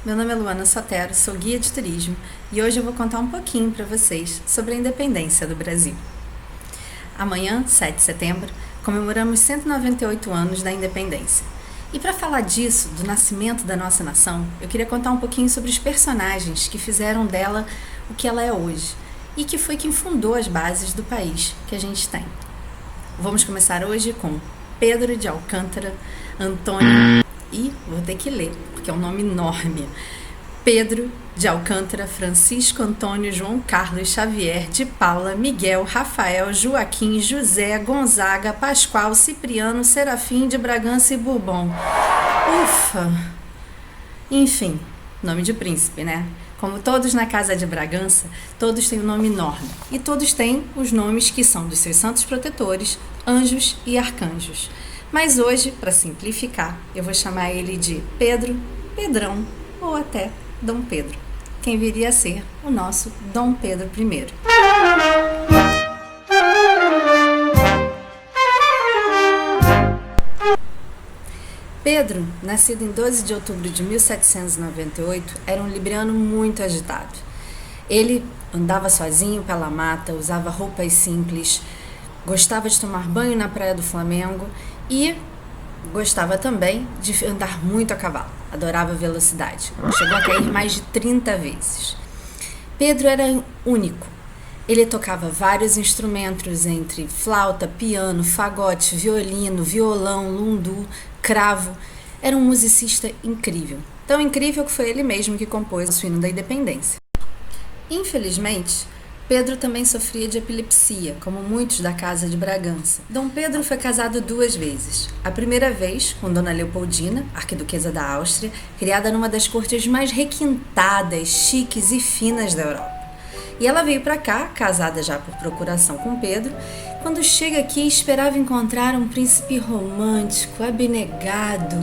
Meu nome é Luana Sotero, sou guia de turismo e hoje eu vou contar um pouquinho para vocês sobre a independência do Brasil. Amanhã, 7 de setembro, comemoramos 198 anos da independência. E para falar disso, do nascimento da nossa nação, eu queria contar um pouquinho sobre os personagens que fizeram dela o que ela é hoje e que foi quem fundou as bases do país que a gente tem. Vamos começar hoje com Pedro de Alcântara, Antônio e vou ter que ler, porque é um nome enorme. Pedro de Alcântara, Francisco Antônio, João Carlos, Xavier, de Paula, Miguel, Rafael, Joaquim, José, Gonzaga, Pascoal, Cipriano, Serafim de Bragança e Bourbon. Ufa! Enfim, nome de príncipe, né? Como todos na Casa de Bragança, todos têm um nome enorme. E todos têm os nomes que são dos seus santos protetores, anjos e arcanjos. Mas hoje, para simplificar, eu vou chamar ele de Pedro, Pedrão ou até Dom Pedro, quem viria a ser o nosso Dom Pedro I. Pedro, nascido em 12 de outubro de 1798, era um libriano muito agitado. Ele andava sozinho pela mata, usava roupas simples, gostava de tomar banho na Praia do Flamengo e gostava também de andar muito a cavalo. Adorava velocidade. Chegou a cair mais de 30 vezes. Pedro era único. Ele tocava vários instrumentos entre flauta, piano, fagote, violino, violão, lundu, cravo. Era um musicista incrível. Tão incrível que foi ele mesmo que compôs o hino da independência. Infelizmente, Pedro também sofria de epilepsia, como muitos da Casa de Bragança. Dom Pedro foi casado 2 vezes. A primeira vez com Dona Leopoldina, arquiduquesa da Áustria, criada numa das cortes mais requintadas, chiques e finas da Europa. E ela veio para cá, casada já por procuração com Pedro. Quando chega aqui, esperava encontrar um príncipe romântico, abnegado.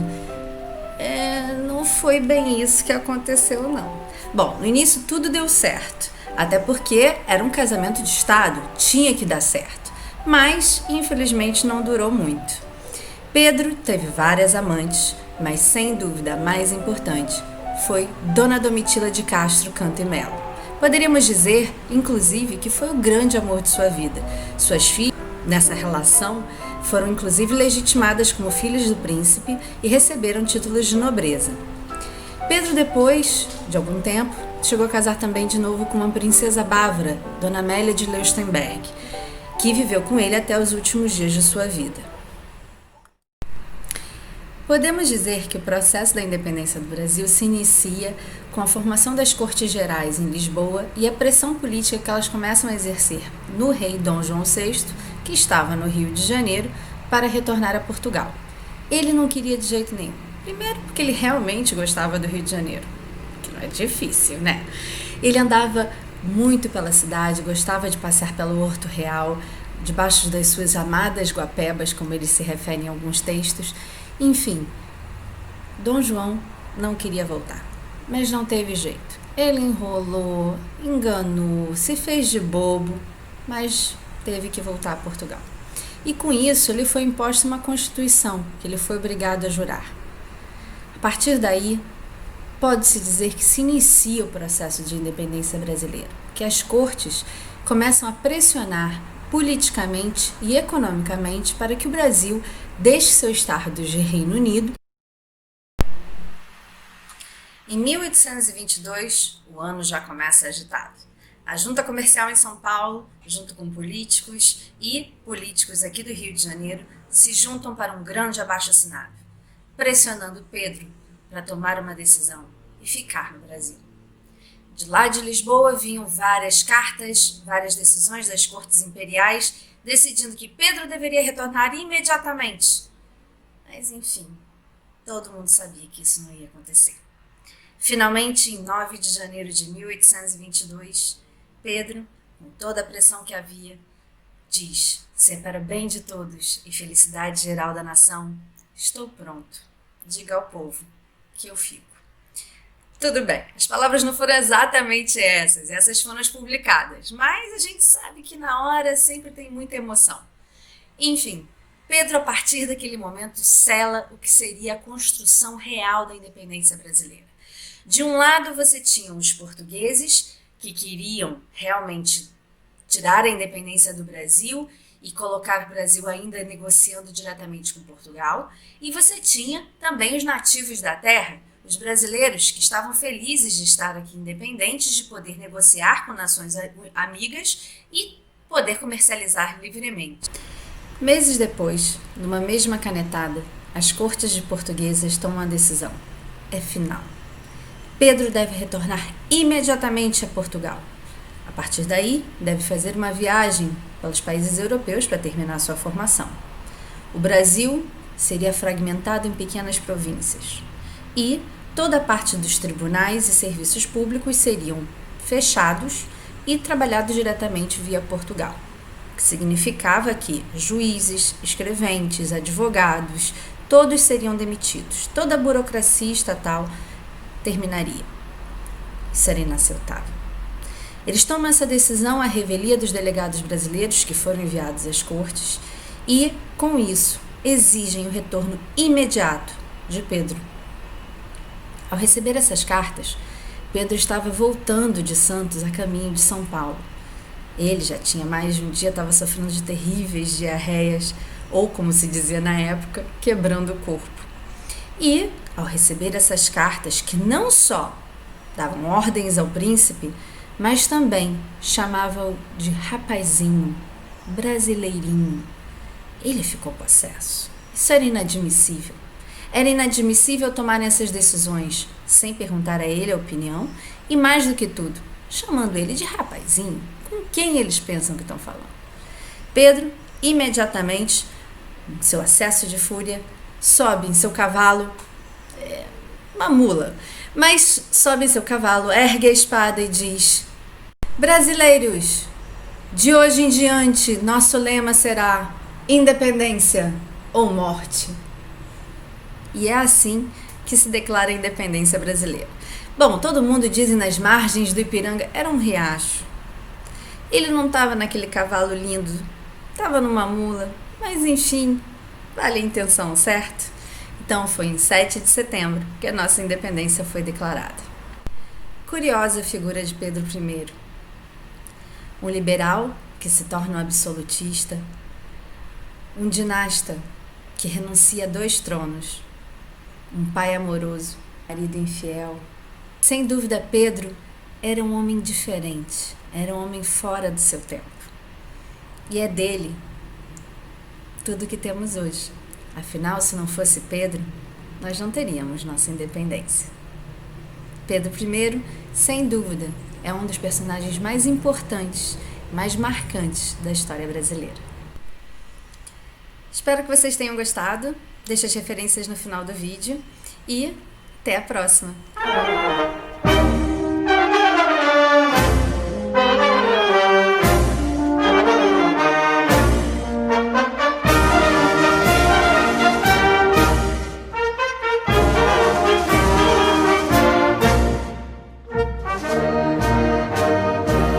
Não foi bem isso que aconteceu, não. Bom, no início tudo deu certo. Até porque era um casamento de Estado, tinha que dar certo. Mas, infelizmente, não durou muito. Pedro teve várias amantes, mas sem dúvida a mais importante foi Dona Domitila de Castro Canto e Melo. Poderíamos dizer, inclusive, que foi o grande amor de sua vida. Suas filhas, nessa relação, foram inclusive legitimadas como filhos do príncipe e receberam títulos de nobreza. Pedro, depois de algum tempo, chegou a casar também de novo com uma princesa bávara, Dona Amélia de Leuchtenberg, que viveu com ele até os últimos dias de sua vida. Podemos dizer que o processo da independência do Brasil se inicia com a formação das Cortes Gerais em Lisboa e a pressão política que elas começam a exercer no rei Dom João VI, que estava no Rio de Janeiro, para retornar a Portugal. Ele não queria de jeito nenhum. Primeiro porque ele realmente gostava do Rio de Janeiro, que não é difícil, né? Ele andava muito pela cidade, gostava de passear pelo Horto Real, debaixo das suas amadas guapebas, como ele se refere em alguns textos. Enfim, Dom João não queria voltar, mas não teve jeito. Ele enrolou, enganou, se fez de bobo, mas teve que voltar a Portugal. E com isso ele foi imposta uma Constituição, que ele foi obrigado a jurar. A partir daí, pode-se dizer que se inicia o processo de independência brasileira, que as cortes começam a pressionar politicamente e economicamente para que o Brasil deixe seu status de Reino Unido. Em 1822, o ano já começa agitado. A Junta Comercial em São Paulo, junto com políticos e políticos aqui do Rio de Janeiro, se juntam para um grande abaixo-assinado, pressionando Pedro para tomar uma decisão e ficar no Brasil. De lá de Lisboa vinham várias cartas, várias decisões das cortes imperiais, decidindo que Pedro deveria retornar imediatamente. Mas, enfim, todo mundo sabia que isso não ia acontecer. Finalmente, em 9 de janeiro de 1822, Pedro, com toda a pressão que havia, diz: "Se é para bem de todos e felicidade geral da nação, estou pronto. Diga ao povo que eu fico." Tudo bem, as palavras não foram exatamente essas foram as publicadas, mas a gente sabe que na hora sempre tem muita emoção. Enfim, Pedro, a partir daquele momento, sela o que seria a construção real da independência brasileira. De um lado você tinha os portugueses, que queriam realmente tirar a independência do Brasil e colocar o Brasil ainda negociando diretamente com Portugal, e você tinha também os nativos da terra, os brasileiros que estavam felizes de estar aqui independentes, de poder negociar com nações amigas e poder comercializar livremente. Meses depois, numa mesma canetada, as cortes de portuguesas tomam uma decisão. É final. Pedro deve retornar imediatamente a Portugal. A partir daí, deve fazer uma viagem pelos países europeus para terminar sua formação. O Brasil seria fragmentado em pequenas províncias e toda a parte dos tribunais e serviços públicos seriam fechados e trabalhados diretamente via Portugal, que significava que juízes, escreventes, advogados, todos seriam demitidos. Toda a burocracia estatal terminaria. Isso era inaceitável. Eles tomam essa decisão à revelia dos delegados brasileiros que foram enviados às cortes e, com isso, exigem o retorno imediato de Pedro. Ao receber essas cartas, Pedro estava voltando de Santos a caminho de São Paulo. Ele já tinha mais de um dia, estava sofrendo de terríveis diarreias, ou como se dizia na época, quebrando o corpo. E, ao receber essas cartas, que não só davam ordens ao príncipe, mas também chamavam-o de rapazinho, brasileirinho, ele ficou possesso. Isso era inadmissível. Era inadmissível tomarem essas decisões sem perguntar a ele a opinião e, mais do que tudo, chamando ele de rapazinho. Com quem eles pensam que estão falando? Pedro, imediatamente, em seu acesso de fúria, sobe em seu cavalo, uma mula, mas sobe em seu cavalo, ergue a espada e diz: brasileiros, de hoje em diante, nosso lema será independência ou morte. E é assim que se declara a independência brasileira. Bom, todo mundo diz que nas margens do Ipiranga era um riacho. Ele não estava naquele cavalo lindo, estava numa mula, mas enfim, vale a intenção, certo? Então foi em 7 de setembro que a nossa independência foi declarada. Curiosa a figura de Pedro I. Um liberal que se torna um absolutista, um dinasta que renuncia a 2 tronos, um pai amoroso, marido infiel. Sem dúvida, Pedro era um homem diferente, era um homem fora do seu tempo. E é dele tudo o que temos hoje. Afinal, se não fosse Pedro, nós não teríamos nossa independência. Pedro I, sem dúvida, é um dos personagens mais importantes, mais marcantes da história brasileira. Espero que vocês tenham gostado. Deixo as referências no final do vídeo e até a próxima!